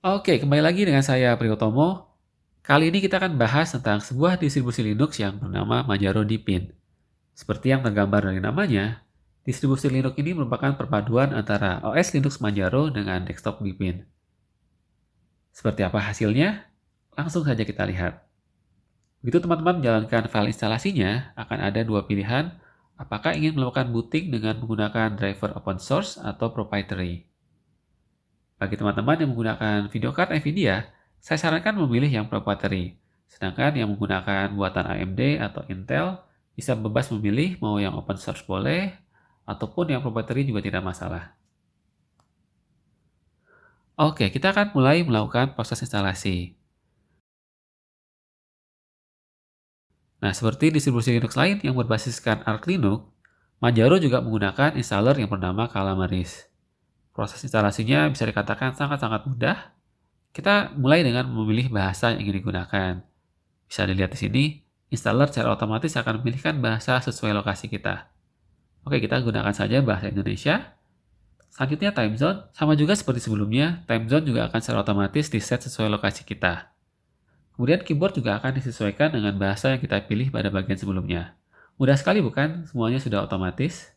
Oke, kembali lagi dengan saya Priyotomo. Kali ini kita akan bahas tentang sebuah distribusi Linux yang bernama Manjaro Deepin. Seperti yang tergambar dari namanya, distribusi Linux ini merupakan perpaduan antara OS Linux Manjaro dengan desktop Deepin. Seperti apa hasilnya? Langsung saja kita lihat. Begitu teman-teman menjalankan file instalasinya, akan ada dua pilihan, apakah ingin melakukan booting dengan menggunakan driver open source atau proprietary. Bagi teman-teman yang menggunakan video card NVIDIA, saya sarankan memilih yang proprietary. Sedangkan yang menggunakan buatan AMD atau Intel, bisa bebas memilih mau yang open source boleh, ataupun yang proprietary juga tidak masalah. Oke, kita akan mulai melakukan proses instalasi. Nah, seperti distribusi Linux lain yang berbasiskan Arch Linux, Manjaro juga menggunakan installer yang bernama Calamaris. Proses instalasinya bisa dikatakan sangat-sangat mudah. Kita mulai dengan memilih bahasa yang ingin digunakan. Bisa dilihat di sini, installer secara otomatis akan memilihkan bahasa sesuai lokasi kita. Oke, kita gunakan saja bahasa Indonesia. Selanjutnya time zone, sama juga seperti sebelumnya, time zone juga akan secara otomatis diset sesuai lokasi kita. Kemudian keyboard juga akan disesuaikan dengan bahasa yang kita pilih pada bagian sebelumnya. Mudah sekali bukan? Semuanya sudah otomatis.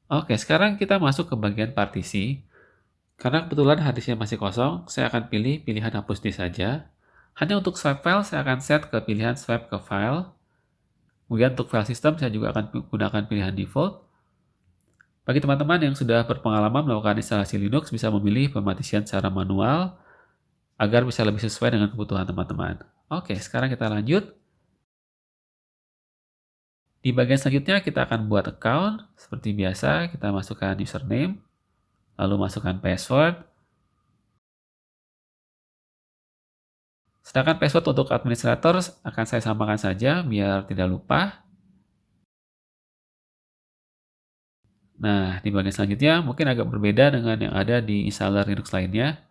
Oke, sekarang kita masuk ke bagian partisi. Karena kebetulan harddisknya masih kosong, saya akan pilih pilihan hapus disk saja. Hanya untuk swipe file, saya akan set ke pilihan swipe ke file. Kemudian untuk file system, saya juga akan gunakan pilihan default. Bagi teman-teman yang sudah berpengalaman melakukan instalasi Linux, bisa memilih pematian secara manual, agar bisa lebih sesuai dengan kebutuhan teman-teman. Oke, sekarang kita lanjut. Di bagian selanjutnya, kita akan buat account. Seperti biasa, kita masukkan username, lalu masukkan password. Sedangkan password untuk administrator akan saya samakan saja biar tidak lupa. Nah, di bagian selanjutnya mungkin agak berbeda dengan yang ada di installer Linux lainnya.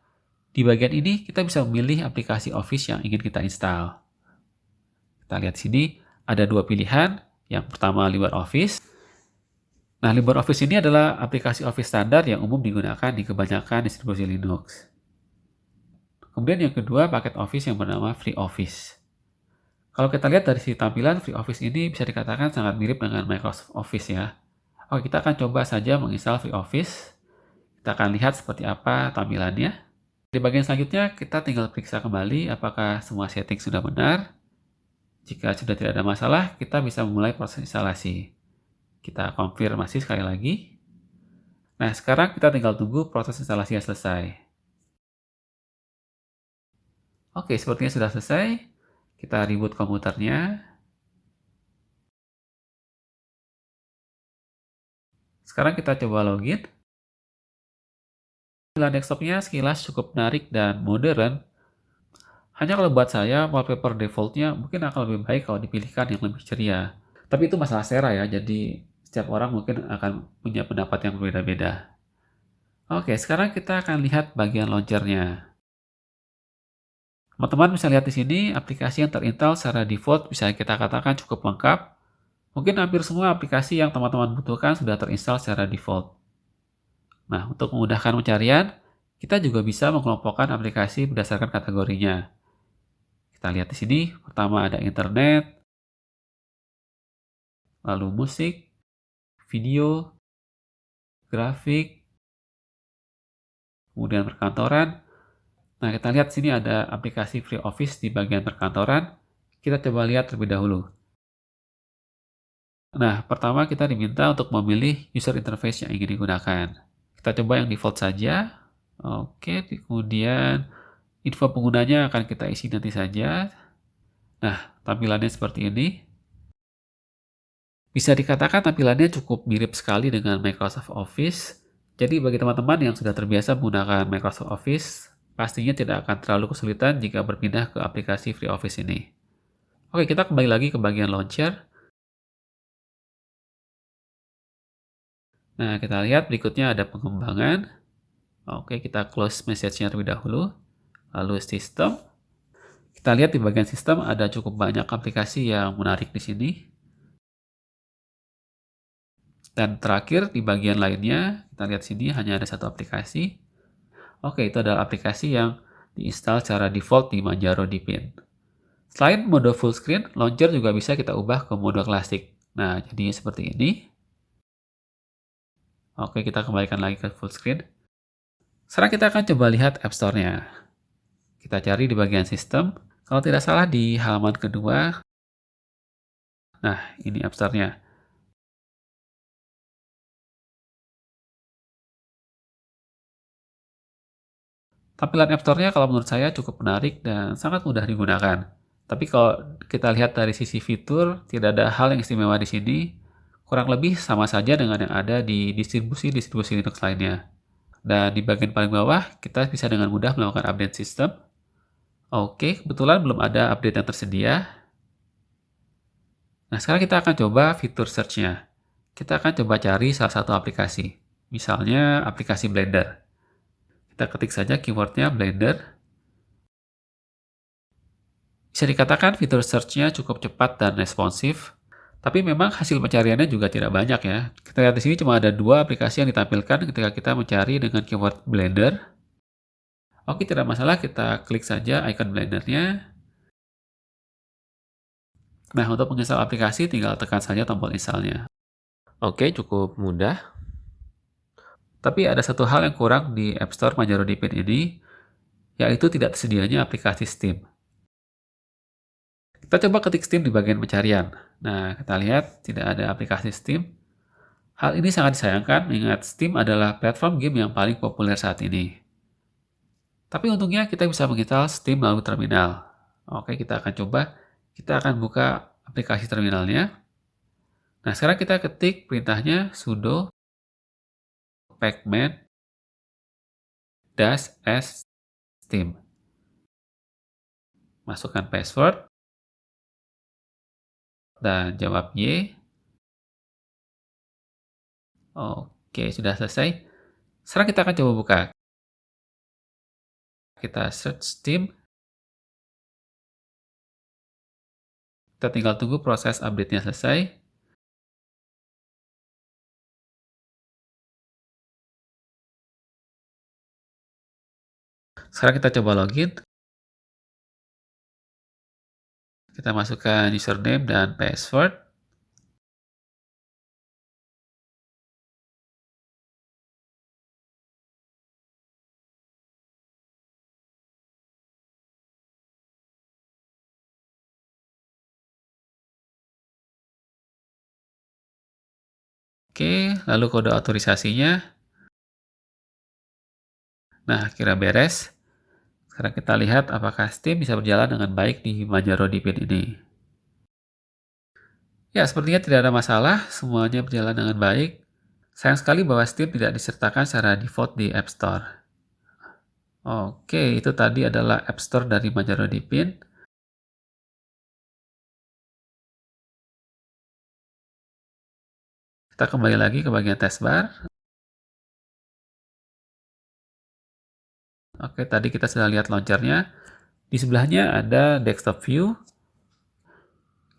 Di bagian ini kita bisa memilih aplikasi Office yang ingin kita install. Kita lihat sini ada dua pilihan. Yang pertama LibreOffice. Nah, LibreOffice ini adalah aplikasi Office standar yang umum digunakan di kebanyakan distribusi Linux. Kemudian yang kedua paket Office yang bernama FreeOffice. Kalau kita lihat dari sisi tampilan, FreeOffice ini bisa dikatakan sangat mirip dengan Microsoft Office ya. Oke, kita akan coba saja menginstal FreeOffice. Kita akan lihat seperti apa tampilannya. Di bagian selanjutnya, kita tinggal periksa kembali apakah semua setting sudah benar. Jika sudah tidak ada masalah, kita bisa memulai proses instalasi. Kita konfirmasi sekali lagi. Nah, sekarang kita tinggal tunggu proses instalasinya selesai. Oke, sepertinya sudah selesai. Kita reboot komputernya. Sekarang kita coba login. Tampilan desktopnya sekilas cukup menarik dan modern. Hanya kalau buat saya, wallpaper defaultnya mungkin akan lebih baik kalau dipilihkan yang lebih ceria. Tapi itu masalah selera ya, jadi setiap orang mungkin akan punya pendapat yang berbeda-beda. Oke, sekarang kita akan lihat bagian launchernya. Teman-teman bisa lihat di sini, aplikasi yang terinstall secara default bisa kita katakan cukup lengkap. Mungkin hampir semua aplikasi yang teman-teman butuhkan sudah terinstall secara default. Nah, untuk memudahkan pencarian, kita juga bisa mengelompokkan aplikasi berdasarkan kategorinya. Kita lihat di sini, pertama ada internet, lalu musik, video, grafik, kemudian perkantoran. Nah, kita lihat sini ada aplikasi FreeOffice di bagian perkantoran. Kita coba lihat terlebih dahulu. Nah, pertama kita diminta untuk memilih user interface yang ingin digunakan. Kita coba yang default saja. Oke, kemudian info penggunanya akan kita isi nanti saja. Nah, tampilannya seperti ini. Bisa dikatakan tampilannya cukup mirip sekali dengan Microsoft Office. Jadi bagi teman-teman yang sudah terbiasa menggunakan Microsoft Office, pastinya tidak akan terlalu kesulitan jika berpindah ke aplikasi FreeOffice ini. Oke, kita kembali lagi ke bagian launcher. Nah, kita lihat berikutnya ada pengembangan. Oke, kita close message-nya terlebih dahulu. Lalu sistem. Kita lihat di bagian sistem ada cukup banyak aplikasi yang menarik di sini. Dan terakhir di bagian lainnya, kita lihat sini hanya ada satu aplikasi. Oke, itu adalah aplikasi yang diinstal secara default di Manjaro Deepin. Selain mode full screen, launcher juga bisa kita ubah ke mode klasik. Nah, jadinya seperti ini. Oke, kita kembalikan lagi ke full screen. Sekarang kita akan coba lihat App Store-nya. Kita cari di bagian sistem. Kalau tidak salah di halaman kedua. Nah, ini App Store-nya. Tampilan App Store-nya kalau menurut saya cukup menarik dan sangat mudah digunakan. Tapi kalau kita lihat dari sisi fitur, tidak ada hal yang istimewa di sini. Kurang lebih sama saja dengan yang ada di distribusi Linux lainnya. Dan di bagian paling bawah, kita bisa dengan mudah melakukan update sistem. Oke, kebetulan belum ada update yang tersedia. Nah, sekarang kita akan coba fitur search-nya. Kita akan coba cari salah satu aplikasi. Misalnya aplikasi Blender. Kita ketik saja keywordnya Blender. Bisa dikatakan fitur search-nya cukup cepat dan responsif. Tapi memang hasil pencariannya juga tidak banyak ya. Kita lihat di sini cuma ada 2 aplikasi yang ditampilkan ketika kita mencari dengan keyword Blender. Oke, tidak masalah, kita klik saja icon Blender-nya. Nah, untuk menginstal aplikasi tinggal tekan saja tombol install-nya. Oke, cukup mudah. Tapi ada satu hal yang kurang di App Store Manjaro Deepin ini, yaitu tidak tersedianya aplikasi Steam. Kita coba ketik Steam di bagian pencarian. Nah, kita lihat tidak ada aplikasi Steam. Hal ini sangat disayangkan mengingat Steam adalah platform game yang paling populer saat ini. Tapi untungnya kita bisa menginstal Steam melalui terminal. Oke, kita akan coba. Kita akan buka aplikasi terminalnya. Nah, sekarang kita ketik perintahnya sudo pacman-s Steam. Masukkan password dan jawab Y. Oke, sudah selesai. Sekarang kita akan coba buka. Kita search Steam. Kita tinggal tunggu proses update-nya selesai. Sekarang kita coba login. Kita masukkan username dan password. Oke, lalu kode otorisasinya. Nah, kira beres. Sekarang kita lihat apakah Steam bisa berjalan dengan baik di Manjaro Deepin ini. Ya, sepertinya tidak ada masalah, semuanya berjalan dengan baik. Sayang sekali bahwa Steam tidak disertakan secara default di App Store. Oke, itu tadi adalah App Store dari Manjaro Deepin. Kita kembali lagi ke bagian taskbar. Oke, tadi kita sudah lihat launchernya. Di sebelahnya ada desktop view.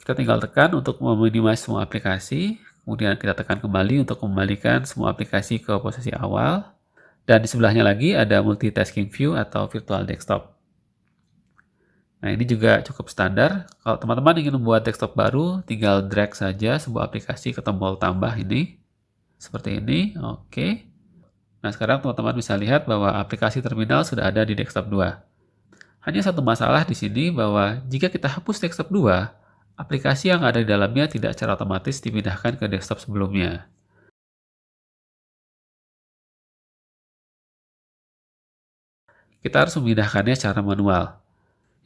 Kita tinggal tekan untuk meminimize semua aplikasi. Kemudian kita tekan kembali untuk mengembalikan semua aplikasi ke posisi awal. Dan di sebelahnya lagi ada multitasking view atau virtual desktop. Nah, ini juga cukup standar. Kalau teman-teman ingin membuat desktop baru, tinggal drag saja sebuah aplikasi ke tombol tambah ini. Seperti ini, oke. Nah, sekarang teman-teman bisa lihat bahwa aplikasi terminal sudah ada di desktop 2. Hanya satu masalah di sini bahwa jika kita hapus desktop 2, aplikasi yang ada di dalamnya tidak secara otomatis dipindahkan ke desktop sebelumnya. Kita harus memindahkannya secara manual.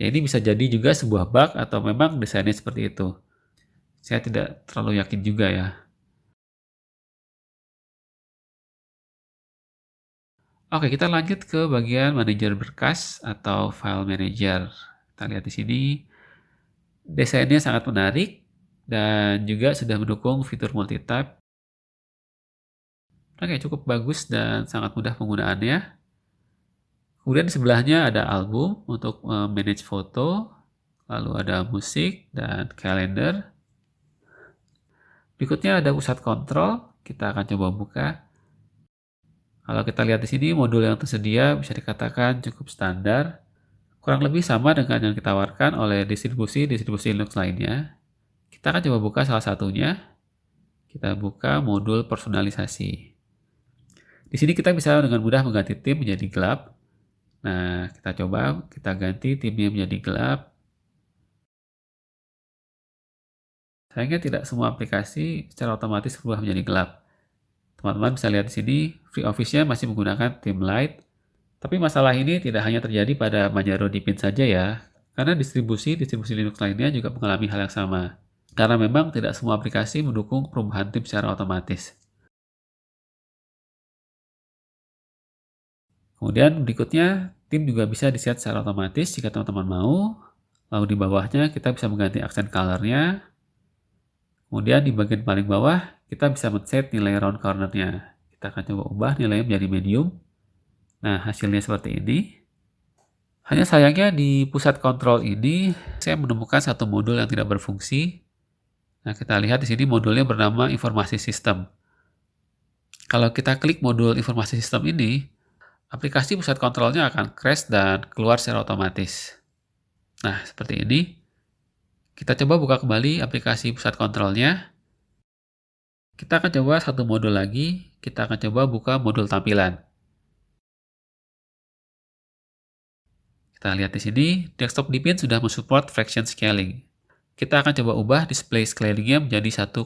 Ya, ini bisa jadi juga sebuah bug atau memang desainnya seperti itu. Saya tidak terlalu yakin juga ya. Oke, kita lanjut ke bagian manajer berkas atau file manager. Kita lihat di sini. Desainnya sangat menarik dan juga sudah mendukung fitur multitype. Oke, cukup bagus dan sangat mudah penggunaannya. Kemudian di sebelahnya ada album untuk manage foto, lalu ada musik dan kalender. Berikutnya ada pusat kontrol, kita akan coba buka. Kalau kita lihat di sini modul yang tersedia bisa dikatakan cukup standar. Kurang lebih sama dengan yang ditawarkan oleh distribusi Linux lainnya. Kita akan coba buka salah satunya. Kita buka modul personalisasi. Di sini kita bisa dengan mudah mengganti tim menjadi gelap. Nah, kita ganti timnya menjadi gelap. Sayangnya tidak semua aplikasi secara otomatis berubah menjadi gelap. Teman-teman bisa lihat di sini, FreeOffice-nya masih menggunakan tim light. Tapi masalah ini tidak hanya terjadi pada Manjaro Deepin saja ya, karena distribusi Linux lainnya juga mengalami hal yang sama. Karena memang tidak semua aplikasi mendukung perubahan tim secara otomatis. Kemudian berikutnya, tim juga bisa di-set secara otomatis jika teman-teman mau. Lalu di bawahnya kita bisa mengganti aksen color-nya. Kemudian di bagian paling bawah, kita bisa men-set nilai round corner-nya. Kita akan coba ubah nilainya menjadi medium. Nah, hasilnya seperti ini. Hanya sayangnya di pusat kontrol ini, saya menemukan satu modul yang tidak berfungsi. Nah, kita lihat di sini modulnya bernama informasi sistem. Kalau kita klik modul informasi sistem ini, aplikasi pusat kontrolnya akan crash dan keluar secara otomatis. Nah, seperti ini. Kita coba buka kembali aplikasi pusat kontrolnya. Kita akan coba satu modul lagi. Kita akan coba buka modul tampilan. Kita lihat di sini, desktop Deepin sudah mensupport fraction scaling. Kita akan coba ubah display scalingnya menjadi 1,25.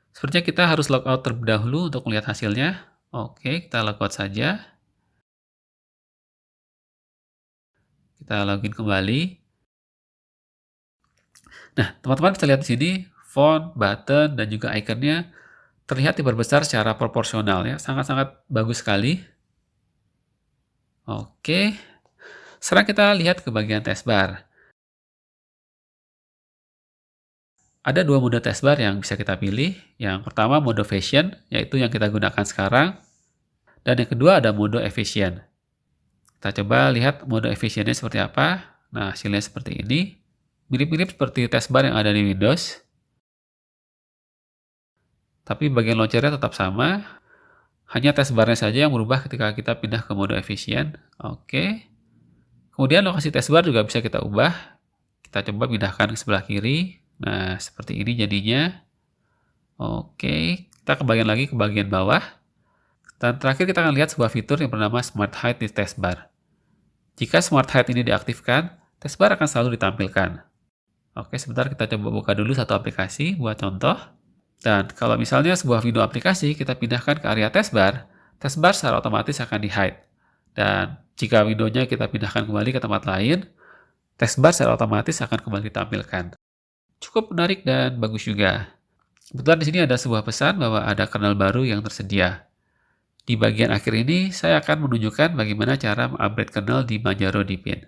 Sepertinya kita harus logout terlebih dahulu untuk melihat hasilnya. Oke, kita logout saja. Kita login kembali. Nah, teman-teman bisa lihat di sini, font, button, dan juga ikonnya terlihat diperbesar secara proporsional ya. Sangat-sangat bagus sekali. Oke. Sekarang kita lihat ke bagian taskbar. Ada dua mode taskbar yang bisa kita pilih. Yang pertama mode fashion, yaitu yang kita gunakan sekarang. Dan yang kedua ada mode efficient. Kita coba lihat mode efficientnya seperti apa. Nah, hasilnya seperti ini. Mirip-mirip seperti taskbar yang ada di Windows. Tapi bagian launchernya tetap sama. Hanya taskbarnya saja yang berubah ketika kita pindah ke mode efficient. Oke. Kemudian lokasi taskbar juga bisa kita ubah. Kita coba pindahkan ke sebelah kiri. Nah, seperti ini jadinya. Oke, kita kembali lagi ke bagian bawah. Dan terakhir kita akan lihat sebuah fitur yang bernama Smart Hide di taskbar. Jika Smart Hide ini diaktifkan, taskbar akan selalu ditampilkan. Oke, sebentar kita coba buka dulu satu aplikasi buat contoh. Dan kalau misalnya sebuah window aplikasi kita pindahkan ke area taskbar, taskbar secara otomatis akan di-hide. Dan jika windownya kita pindahkan kembali ke tempat lain, taskbar secara otomatis akan kembali ditampilkan. Cukup menarik dan bagus juga. Kebetulan di sini ada sebuah pesan bahwa ada kernel baru yang tersedia. Di bagian akhir ini, saya akan menunjukkan bagaimana cara mengupgrade kernel di Manjaro Deepin.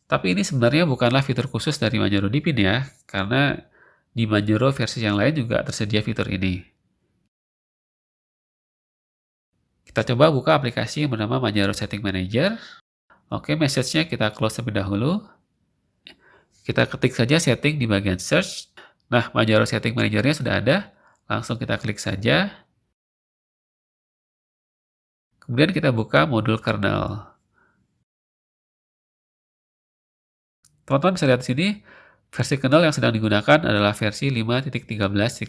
Tapi ini sebenarnya bukanlah fitur khusus dari Manjaro Deepin ya, karena di Manjaro versi yang lain juga tersedia fitur ini. Kita coba buka aplikasi yang bernama Manjaro Setting Manager. Oke, message-nya kita close terlebih dahulu. Kita ketik saja setting di bagian search. Nah, Manjaro Setting Manager-nya sudah ada. Langsung kita klik saja. Kemudian kita buka modul kernel. Teman-teman bisa lihat di sini, versi kernel yang sedang digunakan adalah versi 5.13.13.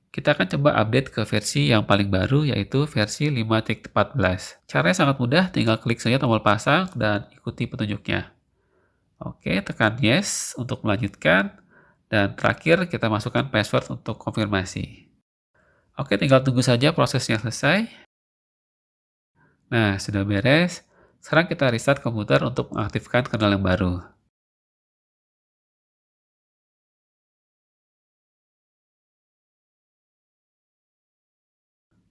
Kita akan coba update ke versi yang paling baru, yaitu versi 5.14. Caranya sangat mudah, tinggal klik saja tombol pasang dan ikuti petunjuknya. Oke, tekan yes untuk melanjutkan. Dan terakhir kita masukkan password untuk konfirmasi. Oke, tinggal tunggu saja prosesnya selesai. Nah, sudah beres. Sekarang kita restart komputer untuk mengaktifkan kernel yang baru.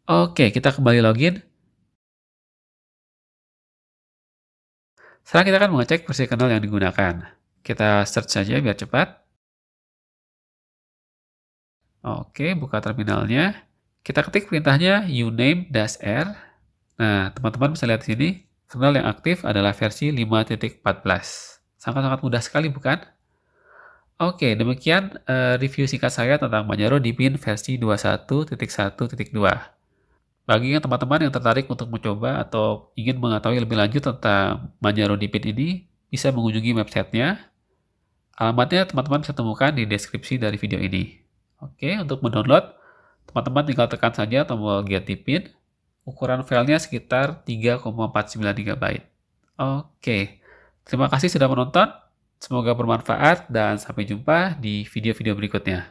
Oke, kita kembali login. Sekarang kita akan mengecek versi kernel yang digunakan. Kita search saja biar cepat. Oke, buka terminalnya. Kita ketik perintahnya uname-r. Nah, teman-teman bisa lihat di sini, kernel yang aktif adalah versi 5.14. Sangat-sangat mudah sekali, bukan? Oke, demikian review singkat saya tentang Manjaro Deepin versi 21.1.2. Bagi yang teman-teman yang tertarik untuk mencoba atau ingin mengetahui lebih lanjut tentang Manjaro Dipin ini, bisa mengunjungi websitenya. Alamatnya teman-teman bisa temukan di deskripsi dari video ini. Oke, untuk mendownload, teman-teman tinggal tekan saja tombol Get Dipin. Ukuran filenya sekitar 3,49 GB. Oke, terima kasih sudah menonton. Semoga bermanfaat dan sampai jumpa di video-video berikutnya.